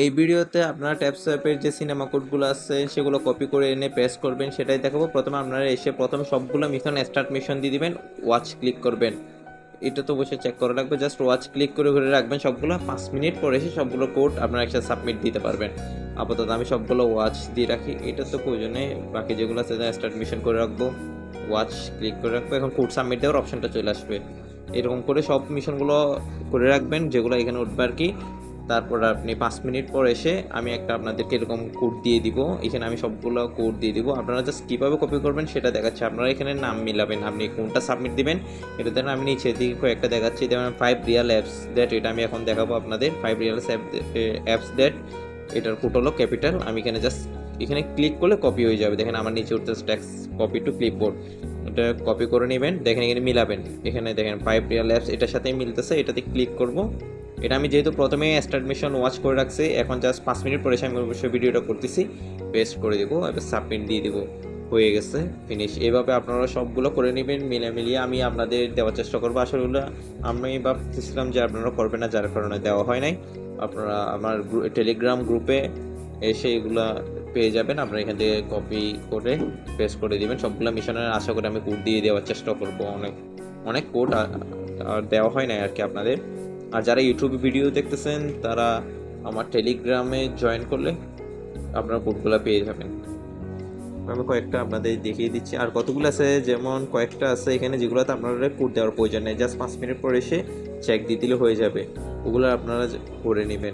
এই ভিডিওতে আপনারা ট্যাপস অ্যাপের যে সিনেমা কোডগুলো আছে সেগুলো কপি করে এনে পেস্ট করবেন, সেটাই দেখাবো। প্রথমে আপনারা এসে প্রথমে সবগুলো মিশন স্টার্ট মিশন দিয়ে দিবেন, ওয়াচ ক্লিক করবেন। এটা তো অবশ্যই চেক করা লাগবে, জাস্ট ওয়াচ ক্লিক করে ঘুরে রাখবেন সবগুলো। 5 মিনিট পরে এসে সবগুলো কোড আপনারা একসাথে সাবমিট দিতে পারবেন। আপাতত আমি সবগুলো ওয়াচ দিয়ে রাখি, এটা তো প্রয়োজনে। বাকি যেগুলো আছে স্টার্ট মিশন করে রাখবো, ওয়াচ ক্লিক করে রাখবো। এখন কোড সাবমিট দেওয়ার অপশনটা চলে আসবে। এরকম করে সব মিশনগুলো করে রাখবেন যেগুলো এখানে উঠবে আর কি। তারপর আপনি 5 মিনিট পর এসে আমি একটা আপনাদেরকে এরকম কোড দিয়ে দিব। এখানে আমি সবগুলো কোড দিয়ে দিব, আপনারা জাস্ট কীভাবে কপি করবেন সেটা দেখাচ্ছে। আপনারা এখানে নাম মিলাবেন, আপনি কোনটা সাবমিট দিবেন এটা দেন। আমি নিচের দিকে কয়েকটা দেখাচ্ছি, যেমন 5 রিয়াল অ্যাপস দ্যাট, এটা আমি এখন দেখাবো আপনাদের। 5 রিয়াল অ্যাপস দ্যাট, এটার কোড হলো ক্যাপিটাল। আমি এখানে জাস্ট এখানে ক্লিক করলে কপি হয়ে যাবে। দেখেন আমার নিচে উঠতে ট্যাক্স কপি টু ক্লিপবোর্ড, এটা কপি করে নেবেন। দেখেন এখানে মিলাবেন, এখানে দেখেন 5 রিয়াল অ্যাপস এটার সাথেই মিলতেছে, এটাতে ক্লিক করব। এটা আমি যেহেতু প্রথমে স্টার্ট মিশন ওয়াচ করে রাখছি, এখন জাস্ট 5 মিনিট পরে এসে আমি অবশ্যই ভিডিওটা করতেছি, পেস্ট করে দেবো, এবার সাবমিট দিয়ে দেবো। হয়ে গেছে, ফিনিশ। এইভাবে আপনারা সবগুলো করে নেবেন মিলিয়ে আমি আপনাদের দেওয়ার চেষ্টা করবো। আসলে আমি ভাবতেছিলাম যে আপনারা করবেন না, যার কারণে দেওয়া হয় নাই। আপনারা আমার টেলিগ্রাম গ্রুপে এসে এগুলা পেয়ে যাবেন, আপনারা এখান থেকে কপি করে পেস্ট করে দিবেন সবগুলো মিশনের। আশা করি আমি কোড দিয়ে দেওয়ার চেষ্টা করবো। অনেক অনেক কোড আর দেওয়া হয় নাই আর কি আপনাদের। আর যারা ইউটিউবে ভিডিও দেখতেছেন তারা আমার টেলিগ্রামে জয়েন করলে আপনারা কোডগুলো পেয়ে যাবেন। আমি কয়েকটা আপনাদের দেখিয়ে দিচ্ছি, আর কতগুলো আছে, যেমন কয়েকটা আছে এখানে যেগুলোতে আপনারা কোড দেওয়ার প্রয়োজন নেই, জাস্ট 5 মিনিট পর এসে চেক দিয়ে দিলে হয়ে যাবে। ওগুলো আপনারা করে নেবেন।